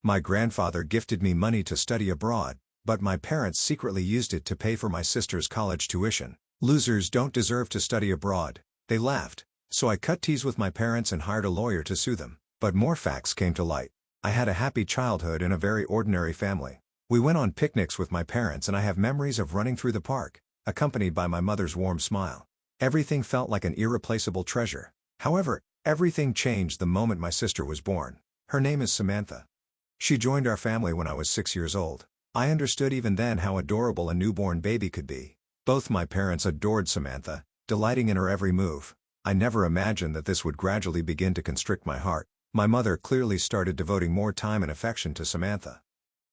My grandfather gifted me money to study abroad, but my parents secretly used it to pay for my sister's college tuition. Losers don't deserve to study abroad, they laughed. So I cut ties with my parents and hired a lawyer to sue them. But more facts came to light. I had a happy childhood in a very ordinary family. We went on picnics with my parents and I have memories of running through the park, accompanied by my mother's warm smile. Everything felt like an irreplaceable treasure. However, everything changed the moment my sister was born. Her name is Samantha. She joined our family when I was 6 years old. I understood even then how adorable a newborn baby could be. Both my parents adored Samantha, delighting in her every move. I never imagined that this would gradually begin to constrict my heart. My mother clearly started devoting more time and affection to Samantha.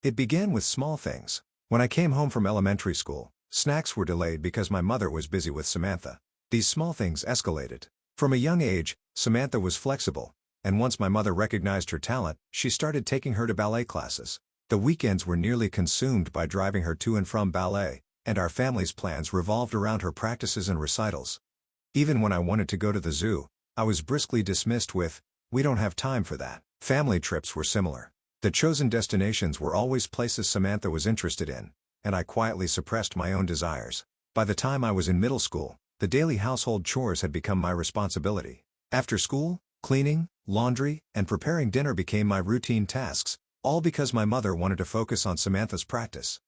It began with small things. When I came home from elementary school, snacks were delayed because my mother was busy with Samantha. These small things escalated. From a young age, Samantha was flexible, and once my mother recognized her talent, she started taking her to ballet classes. The weekends were nearly consumed by driving her to and from ballet, and our family's plans revolved around her practices and recitals. Even when I wanted to go to the zoo, I was briskly dismissed with, "We don't have time for that." Family trips were similar. The chosen destinations were always places Samantha was interested in, and I quietly suppressed my own desires. By the time I was in middle school, the daily household chores had become my responsibility. After school, cleaning, laundry, and preparing dinner became my routine tasks, all because my mother wanted to focus on Samantha's practice.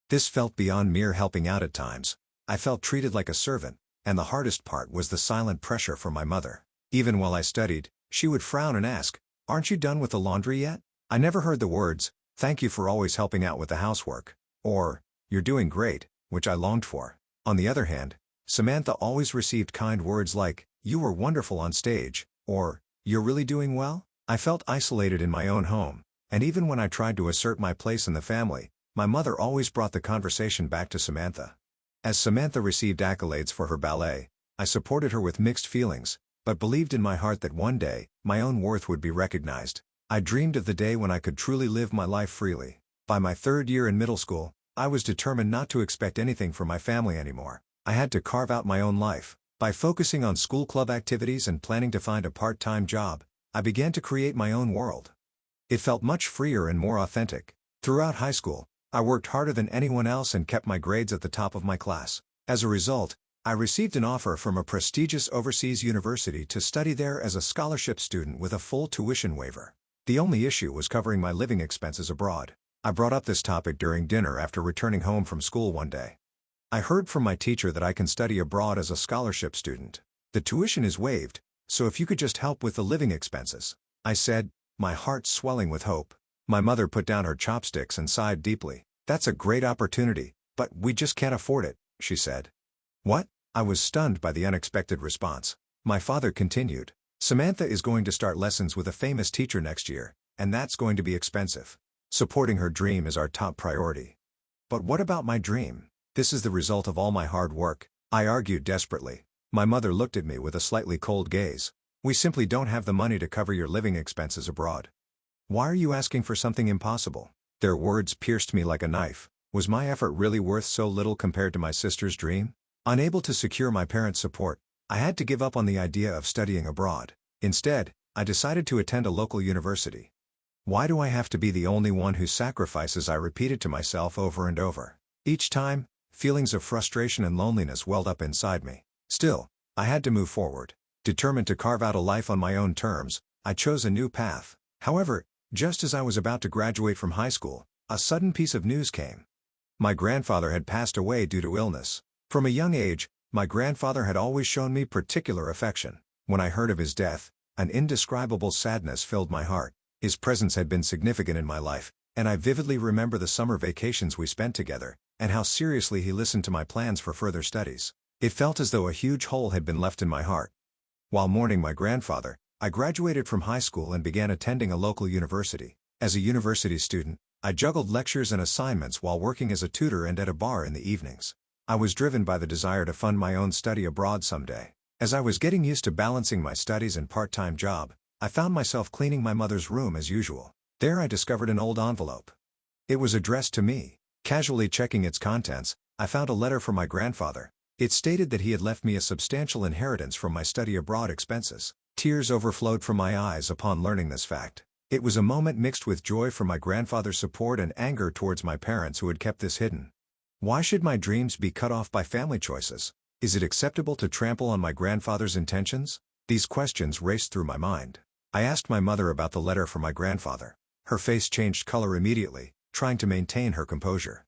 This felt beyond mere helping out at times. I felt treated like a servant, and the hardest part was the silent pressure from my mother. Even while I studied, she would frown and ask, "Aren't you done with the laundry yet?" I never heard the words, "Thank you for always helping out with the housework," or, "You're doing great," which I longed for. On the other hand, Samantha always received kind words like, "You were wonderful on stage," or, "You're really doing well." I felt isolated in my own home, and even when I tried to assert my place in the family, my mother always brought the conversation back to Samantha. As Samantha received accolades for her ballet, I supported her with mixed feelings, but believed in my heart that one day, my own worth would be recognized. I dreamed of the day when I could truly live my life freely. By my third year in middle school, I was determined not to expect anything from my family anymore. I had to carve out my own life. By focusing on school club activities and planning to find a part-time job, I began to create my own world. It felt much freer and more authentic. Throughout high school, I worked harder than anyone else and kept my grades at the top of my class. As a result, I received an offer from a prestigious overseas university to study there as a scholarship student with a full tuition waiver. The only issue was covering my living expenses abroad. I brought up this topic during dinner after returning home from school one day. I heard from my teacher that I can study abroad as a scholarship student. The tuition is waived, so if you could just help with the living expenses, I said, my heart swelling with hope. My mother put down her chopsticks and sighed deeply. "That's a great opportunity, but we just can't afford it," she said. "What?" I was stunned by the unexpected response. My father continued, "Samantha is going to start lessons with a famous teacher next year, and that's going to be expensive. Supporting her dream is our top priority." "But what about my dream? This is the result of all my hard work," I argued desperately. My mother looked at me with a slightly cold gaze. "We simply don't have the money to cover your living expenses abroad." "Why are you asking for something impossible?" Their words pierced me like a knife. Was my effort really worth so little compared to my sister's dream? Unable to secure my parents' support, I had to give up on the idea of studying abroad. Instead, I decided to attend a local university. "Why do I have to be the only one who sacrifices?" I repeated to myself over and over. Each time, feelings of frustration and loneliness welled up inside me. Still, I had to move forward. Determined to carve out a life on my own terms, I chose a new path. However, just as I was about to graduate from high school, a sudden piece of news came. My grandfather had passed away due to illness. From a young age, my grandfather had always shown me particular affection. When I heard of his death, an indescribable sadness filled my heart. His presence had been significant in my life, and I vividly remember the summer vacations we spent together, and how seriously he listened to my plans for further studies. It felt as though a huge hole had been left in my heart. While mourning my grandfather, I graduated from high school and began attending a local university. As a university student, I juggled lectures and assignments while working as a tutor and at a bar in the evenings. I was driven by the desire to fund my own study abroad someday. As I was getting used to balancing my studies and part-time job, I found myself cleaning my mother's room as usual. There I discovered an old envelope. It was addressed to me. Casually checking its contents, I found a letter from my grandfather. It stated that he had left me a substantial inheritance from my study abroad expenses. Tears overflowed from my eyes upon learning this fact. It was a moment mixed with joy for my grandfather's support and anger towards my parents who had kept this hidden. Why should my dreams be cut off by family choices? Is it acceptable to trample on my grandfather's intentions? These questions raced through my mind. I asked my mother about the letter from my grandfather. Her face changed color immediately, trying to maintain her composure.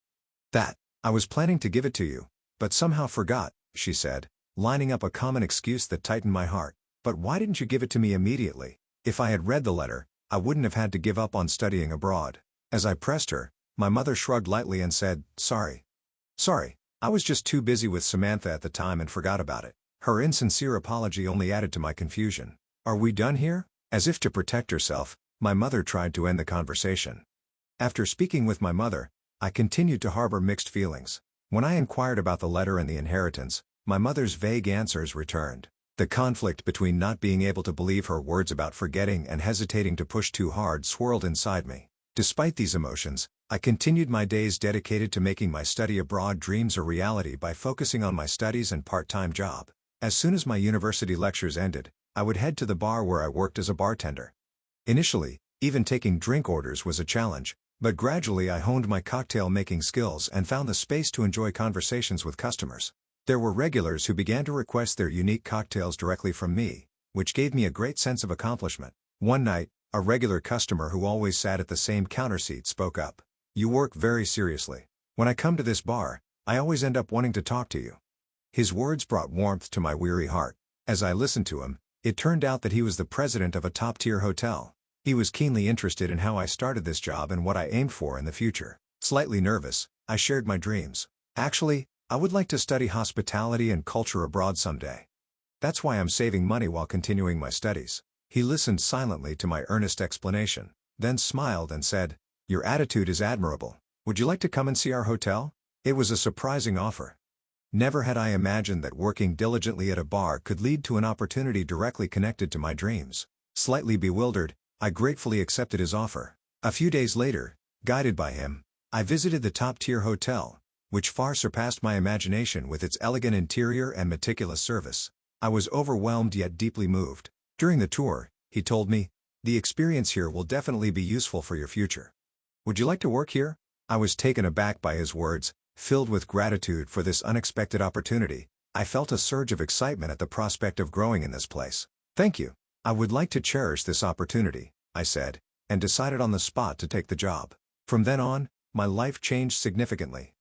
I was planning to give it to you, but somehow forgot, she said, lining up a common excuse that tightened my heart. But why didn't you give it to me immediately? If I had read the letter, I wouldn't have had to give up on studying abroad. As I pressed her, my mother shrugged lightly and said, Sorry, I was just too busy with Samantha at the time and forgot about it. Her insincere apology only added to my confusion. Are we done here? As if to protect herself, my mother tried to end the conversation. After speaking with my mother, I continued to harbor mixed feelings. When I inquired about the letter and the inheritance, my mother's vague answers returned. The conflict between not being able to believe her words about forgetting and hesitating to push too hard swirled inside me. Despite these emotions, I continued my days dedicated to making my study abroad dreams a reality by focusing on my studies and part-time job. As soon as my university lectures ended, I would head to the bar where I worked as a bartender. Initially, even taking drink orders was a challenge, but gradually I honed my cocktail-making skills and found the space to enjoy conversations with customers. There were regulars who began to request their unique cocktails directly from me, which gave me a great sense of accomplishment. One night, a regular customer who always sat at the same counter seat spoke up. You work very seriously. When I come to this bar, I always end up wanting to talk to you. His words brought warmth to my weary heart. As I listened to him, it turned out that he was the president of a top-tier hotel. He was keenly interested in how I started this job and what I aimed for in the future. Slightly nervous, I shared my dreams. Actually, I would like to study hospitality and culture abroad someday. That's why I'm saving money while continuing my studies. He listened silently to my earnest explanation, then smiled and said, Your attitude is admirable. Would you like to come and see our hotel? It was a surprising offer. Never had I imagined that working diligently at a bar could lead to an opportunity directly connected to my dreams. Slightly bewildered, I gratefully accepted his offer. A few days later, guided by him, I visited the top-tier hotel, which far surpassed my imagination with its elegant interior and meticulous service. I was overwhelmed yet deeply moved. During the tour, he told me, the experience here will definitely be useful for your future. Would you like to work here? I was taken aback by his words, filled with gratitude for this unexpected opportunity. I felt a surge of excitement at the prospect of growing in this place. Thank you. I would like to cherish this opportunity, I said, and decided on the spot to take the job. From then on, my life changed significantly.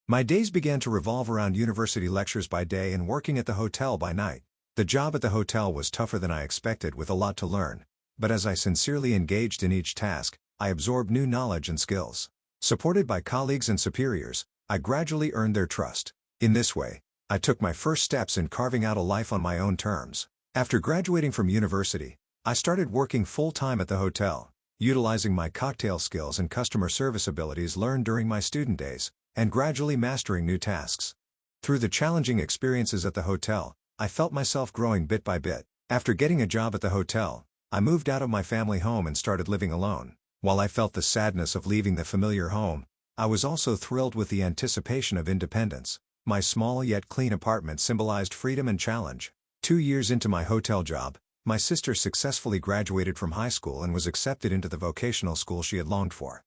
My days began to revolve around university lectures by day and working at the hotel by night. The job at the hotel was tougher than I expected with a lot to learn, but as I sincerely engaged in each task, I absorbed new knowledge and skills. Supported by colleagues and superiors, I gradually earned their trust. In this way, I took my first steps in carving out a life on my own terms. After graduating from university, I started working full-time at the hotel, utilizing my cocktail skills and customer service abilities learned during my student days, and gradually mastering new tasks. Through the challenging experiences at the hotel, I felt myself growing bit by bit. After getting a job at the hotel, I moved out of my family home and started living alone. While I felt the sadness of leaving the familiar home, I was also thrilled with the anticipation of independence. My small yet clean apartment symbolized freedom and challenge. 2 years into my hotel job, my sister successfully graduated from high school and was accepted into the vocational school she had longed for.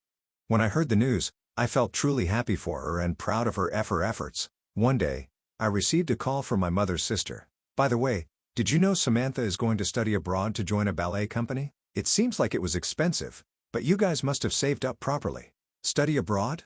When I heard the news, I felt truly happy for her and proud of her efforts. One day, I received a call from my mother's sister. By the way, did you know Samantha is going to study abroad to join a ballet company? It seems like it was expensive, but you guys must have saved up properly. Study abroad?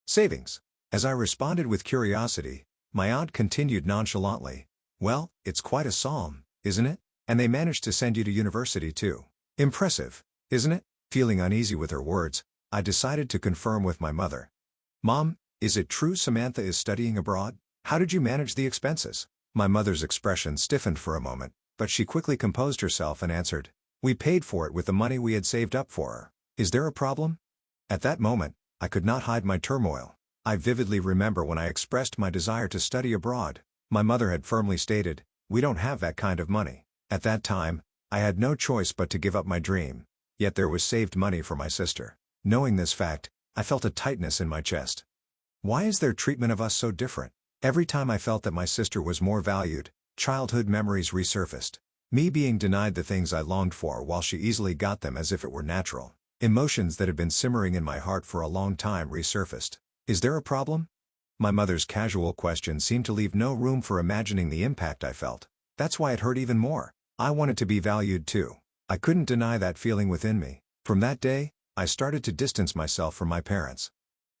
Savings. As I responded with curiosity, my aunt continued nonchalantly. Well, it's quite a psalm, isn't it? And they managed to send you to university too. Impressive, isn't it? Feeling uneasy with her words, I decided to confirm with my mother. Mom, is it true Samantha is studying abroad? How did you manage the expenses? My mother's expression stiffened for a moment, but she quickly composed herself and answered, We paid for it with the money we had saved up for her. Is there a problem? At that moment, I could not hide my turmoil. I vividly remember when I expressed my desire to study abroad. My mother had firmly stated, We don't have that kind of money. At that time, I had no choice but to give up my dream. Yet there was saved money for my sister. Knowing this fact, I felt a tightness in my chest. Why is their treatment of us so different? Every time I felt that my sister was more valued, childhood memories resurfaced. Me being denied the things I longed for while she easily got them as if it were natural. Emotions that had been simmering in my heart for a long time resurfaced. Is there a problem? My mother's casual question seemed to leave no room for imagining the impact I felt. That's why it hurt even more. I wanted to be valued too. I couldn't deny that feeling within me. From that day, I started to distance myself from my parents.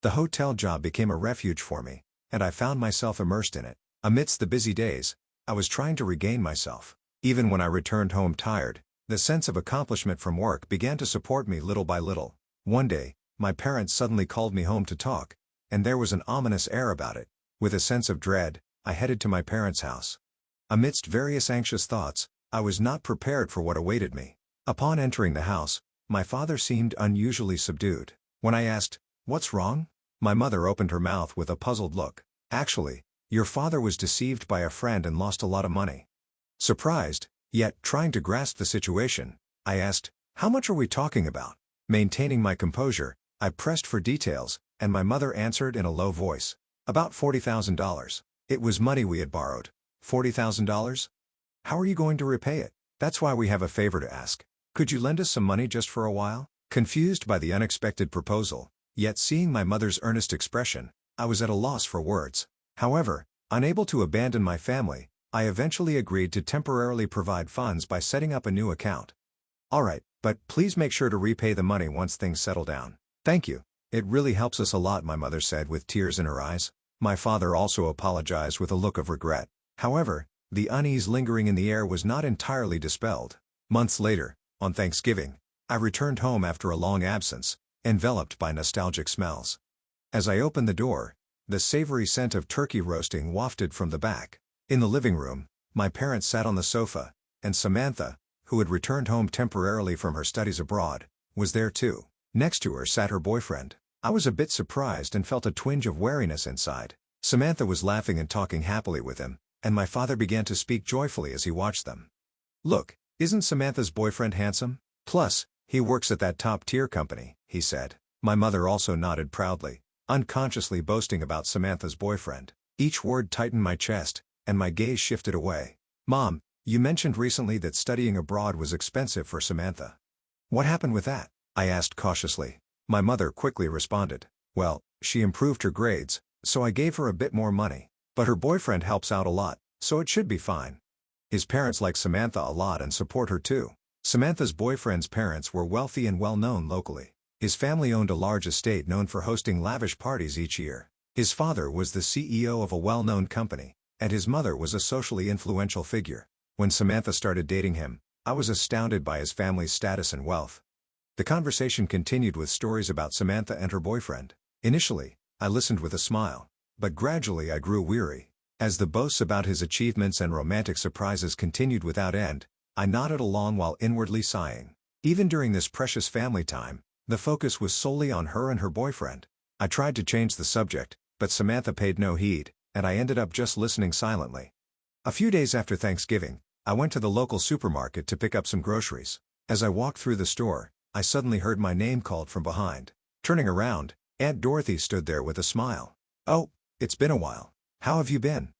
The hotel job became a refuge for me, and I found myself immersed in it. Amidst the busy days, I was trying to regain myself. Even when I returned home tired, the sense of accomplishment from work began to support me little by little. One day, my parents suddenly called me home to talk, and there was an ominous air about it. With a sense of dread, I headed to my parents' house. Amidst various anxious thoughts, I was not prepared for what awaited me. Upon entering the house, my father seemed unusually subdued. When I asked, "What's wrong?" my mother opened her mouth with a puzzled look. "Actually, your father was deceived by a friend and lost a lot of money." Surprised, yet trying to grasp the situation, I asked, "How much are we talking about?" Maintaining my composure, I pressed for details, and my mother answered in a low voice, "About $40,000. It was money we had borrowed." $40,000? How are you going to repay it? That's why we have a favor to ask. Could you lend us some money just for a while? Confused by the unexpected proposal, yet seeing my mother's earnest expression, I was at a loss for words. However, unable to abandon my family, I eventually agreed to temporarily provide funds by setting up a new account. "All right, but please make sure to repay the money once things settle down." "Thank you. It really helps us a lot," my mother said with tears in her eyes. My father also apologized with a look of regret. However, the unease lingering in the air was not entirely dispelled. Months later, on Thanksgiving, I returned home after a long absence, enveloped by nostalgic smells. As I opened the door, the savory scent of turkey roasting wafted from the back. In the living room, my parents sat on the sofa, and Samantha, who had returned home temporarily from her studies abroad, was there too. Next to her sat her boyfriend. I was a bit surprised and felt a twinge of wariness inside. Samantha was laughing and talking happily with him, and my father began to speak joyfully as he watched them. "Look, isn't Samantha's boyfriend handsome? Plus, he works at that top-tier company," he said. My mother also nodded proudly, unconsciously boasting about Samantha's boyfriend. Each word tightened my chest, and my gaze shifted away. "Mom, you mentioned recently that studying abroad was expensive for Samantha. What happened with that?" I asked cautiously. My mother quickly responded, "Well, she improved her grades, so I gave her a bit more money. But her boyfriend helps out a lot, so it should be fine. His parents like Samantha a lot and support her too." Samantha's boyfriend's parents were wealthy and well-known locally. His family owned a large estate known for hosting lavish parties each year. His father was the CEO of a well-known company, and his mother was a socially influential figure. When Samantha started dating him, I was astounded by his family's status and wealth. The conversation continued with stories about Samantha and her boyfriend. Initially, I listened with a smile, but gradually I grew weary. As the boasts about his achievements and romantic surprises continued without end, I nodded along while inwardly sighing. Even during this precious family time, the focus was solely on her and her boyfriend. I tried to change the subject, but Samantha paid no heed, and I ended up just listening silently. A few days after Thanksgiving, I went to the local supermarket to pick up some groceries. As I walked through the store, I suddenly heard my name called from behind. Turning around, Aunt Dorothy stood there with a smile. "Oh, it's been a while. How have you been?"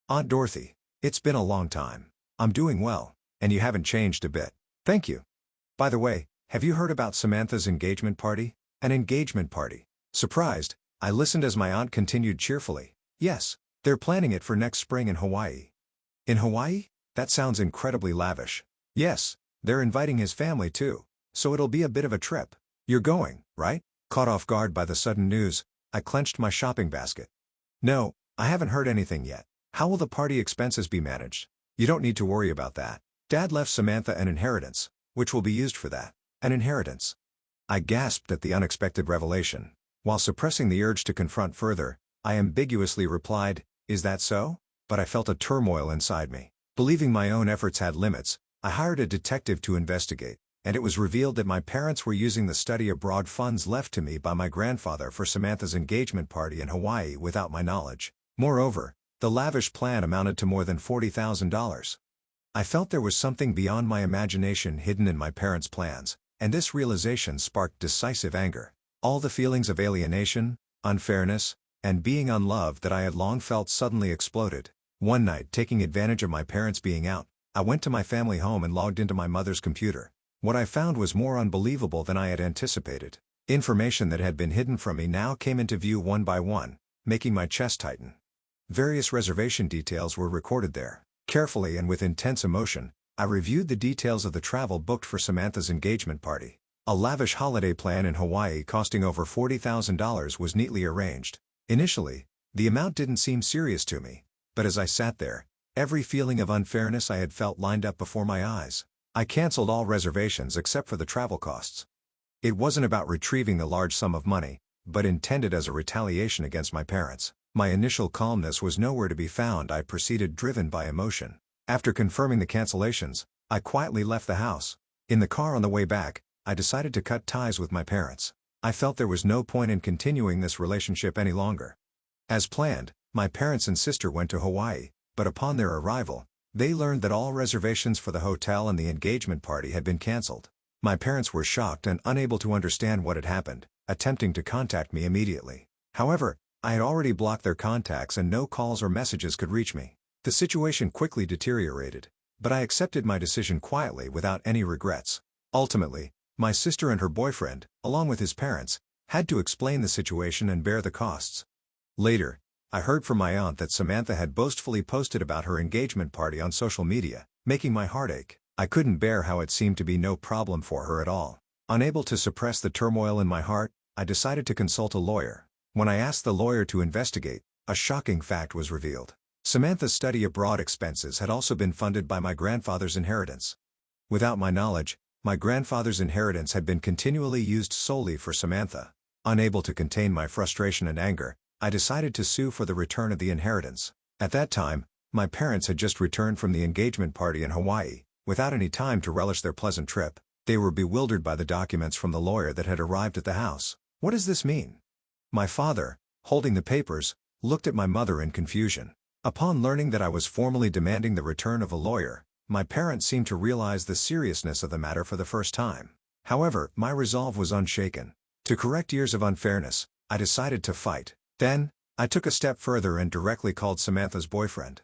"Aunt Dorothy, it's been a long time. I'm doing well, and you haven't changed a bit." "Thank you. By the way, have you heard about Samantha's engagement party?" "An engagement party?" Surprised, I listened as my aunt continued cheerfully. "Yes, they're planning it for next spring in Hawaii." "In Hawaii? That sounds incredibly lavish." "Yes, they're inviting his family too, so it'll be a bit of a trip." "You're going, right?" Caught off guard by the sudden news, I clenched my shopping basket. "No, I haven't heard anything yet. How will the party expenses be managed?" "You don't need to worry about that. Dad left Samantha an inheritance, which will be used for that." "An inheritance?" I gasped at the unexpected revelation. While suppressing the urge to confront further, I ambiguously replied, "Is that so?" But I felt a turmoil inside me. Believing my own efforts had limits, I hired a detective to investigate, and it was revealed that my parents were using the study abroad funds left to me by my grandfather for Samantha's engagement party in Hawaii without my knowledge. Moreover, the lavish plan amounted to more than $40,000. I felt there was something beyond my imagination hidden in my parents' plans, and this realization sparked decisive anger. All the feelings of alienation, unfairness, and being unloved that I had long felt suddenly exploded. One night, taking advantage of my parents being out, I went to my family home and logged into my mother's computer. What I found was more unbelievable than I had anticipated. Information that had been hidden from me now came into view one by one, making my chest tighten. Various reservation details were recorded there. Carefully and with intense emotion, I reviewed the details of the travel booked for Samantha's engagement party. A lavish holiday plan in Hawaii costing over $40,000 was neatly arranged. Initially, the amount didn't seem serious to me, but as I sat there, every feeling of unfairness I had felt lined up before my eyes. I canceled all reservations except for the travel costs. It wasn't about retrieving the large sum of money, but intended as a retaliation against my parents. My initial calmness was nowhere to be found. I proceeded driven by emotion. After confirming the cancellations, I quietly left the house. In the car on the way back, I decided to cut ties with my parents. I felt there was no point in continuing this relationship any longer. As planned, my parents and sister went to Hawaii, but upon their arrival, they learned that all reservations for the hotel and the engagement party had been canceled. My parents were shocked and unable to understand what had happened, attempting to contact me immediately. However, I had already blocked their contacts and no calls or messages could reach me. The situation quickly deteriorated, but I accepted my decision quietly without any regrets. Ultimately, my sister and her boyfriend, along with his parents, had to explain the situation and bear the costs. Later, I heard from my aunt that Samantha had boastfully posted about her engagement party on social media, making my heart ache. I couldn't bear how it seemed to be no problem for her at all. Unable to suppress the turmoil in my heart, I decided to consult a lawyer. When I asked the lawyer to investigate, a shocking fact was revealed. Samantha's study abroad expenses had also been funded by my grandfather's inheritance. Without my knowledge, my grandfather's inheritance had been continually used solely for Samantha. Unable to contain my frustration and anger, I decided to sue for the return of the inheritance. At that time, my parents had just returned from the engagement party in Hawaii. Without any time to relish their pleasant trip, they were bewildered by the documents from the lawyer that had arrived at the house. What does this mean? My father, holding the papers, looked at my mother in confusion. Upon learning that I was formally demanding the return of a lawyer, my parents seemed to realize the seriousness of the matter for the first time. However, my resolve was unshaken. To correct years of unfairness, I decided to fight. Then, I took a step further and directly called Samantha's boyfriend.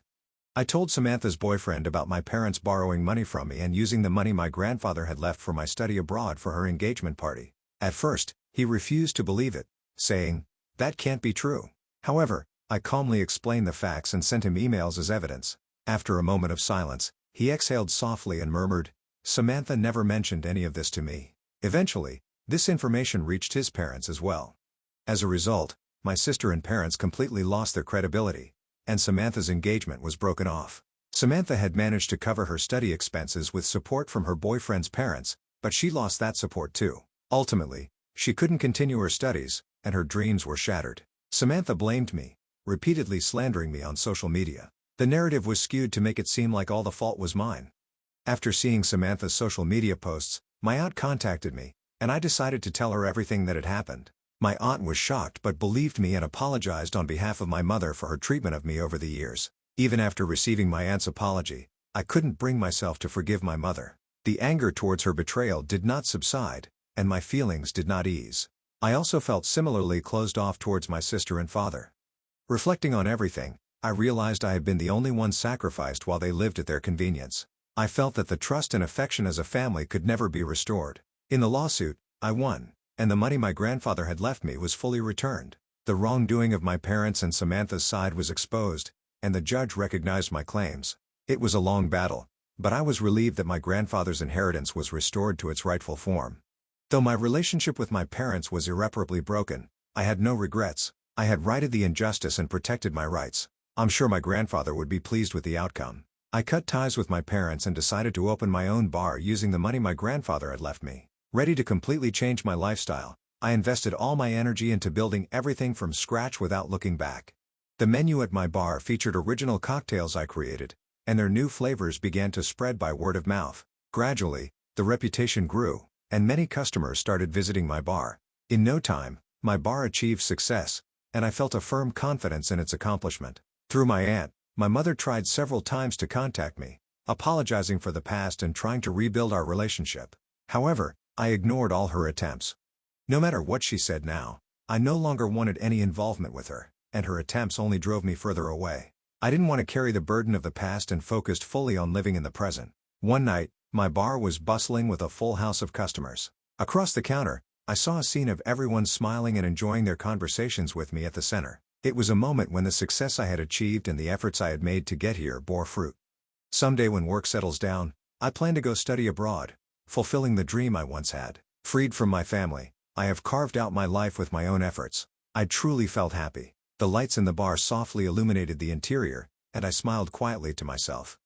I told Samantha's boyfriend about my parents borrowing money from me and using the money my grandfather had left for my study abroad for her engagement party. At first, he refused to believe it, saying, "That can't be true." However, I calmly explained the facts and sent him emails as evidence. After a moment of silence, he exhaled softly and murmured, "Samantha never mentioned any of this to me." Eventually, this information reached his parents as well. As a result, my sister and parents completely lost their credibility, and Samantha's engagement was broken off. Samantha had managed to cover her study expenses with support from her boyfriend's parents, but she lost that support too. Ultimately, she couldn't continue her studies, and her dreams were shattered. Samantha blamed me, repeatedly slandering me on social media. The narrative was skewed to make it seem like all the fault was mine. After seeing Samantha's social media posts, my aunt contacted me, and I decided to tell her everything that had happened. My aunt was shocked but believed me and apologized on behalf of my mother for her treatment of me over the years. Even after receiving my aunt's apology, I couldn't bring myself to forgive my mother. The anger towards her betrayal did not subside, and my feelings did not ease. I also felt similarly closed off towards my sister and father. Reflecting on everything, I realized I had been the only one sacrificed while they lived at their convenience. I felt that the trust and affection as a family could never be restored. In the lawsuit, I won, and the money my grandfather had left me was fully returned. The wrongdoing of my parents and Samantha's side was exposed, and the judge recognized my claims. It was a long battle, but I was relieved that my grandfather's inheritance was restored to its rightful form. Though my relationship with my parents was irreparably broken, I had no regrets. I had righted the injustice and protected my rights. I'm sure my grandfather would be pleased with the outcome. I cut ties with my parents and decided to open my own bar using the money my grandfather had left me. Ready to completely change my lifestyle, I invested all my energy into building everything from scratch without looking back. The menu at my bar featured original cocktails I created, and their new flavors began to spread by word of mouth. Gradually, the reputation grew, and many customers started visiting my bar. In no time, my bar achieved success, and I felt a firm confidence in its accomplishment. Through my aunt, my mother tried several times to contact me, apologizing for the past and trying to rebuild our relationship. However, I ignored all her attempts. No matter what she said now, I no longer wanted any involvement with her, and her attempts only drove me further away. I didn't want to carry the burden of the past and focused fully on living in the present. One night, My bar was bustling with a full house of customers. Across the counter, I saw a scene of everyone smiling and enjoying their conversations with me at the center. It was a moment when the success I had achieved and the efforts I had made to get here bore fruit. Someday when work settles down, I plan to go study abroad, fulfilling the dream I once had. Freed from my family, I have carved out my life with my own efforts. I truly felt happy. The lights in the bar softly illuminated the interior, and I smiled quietly to myself.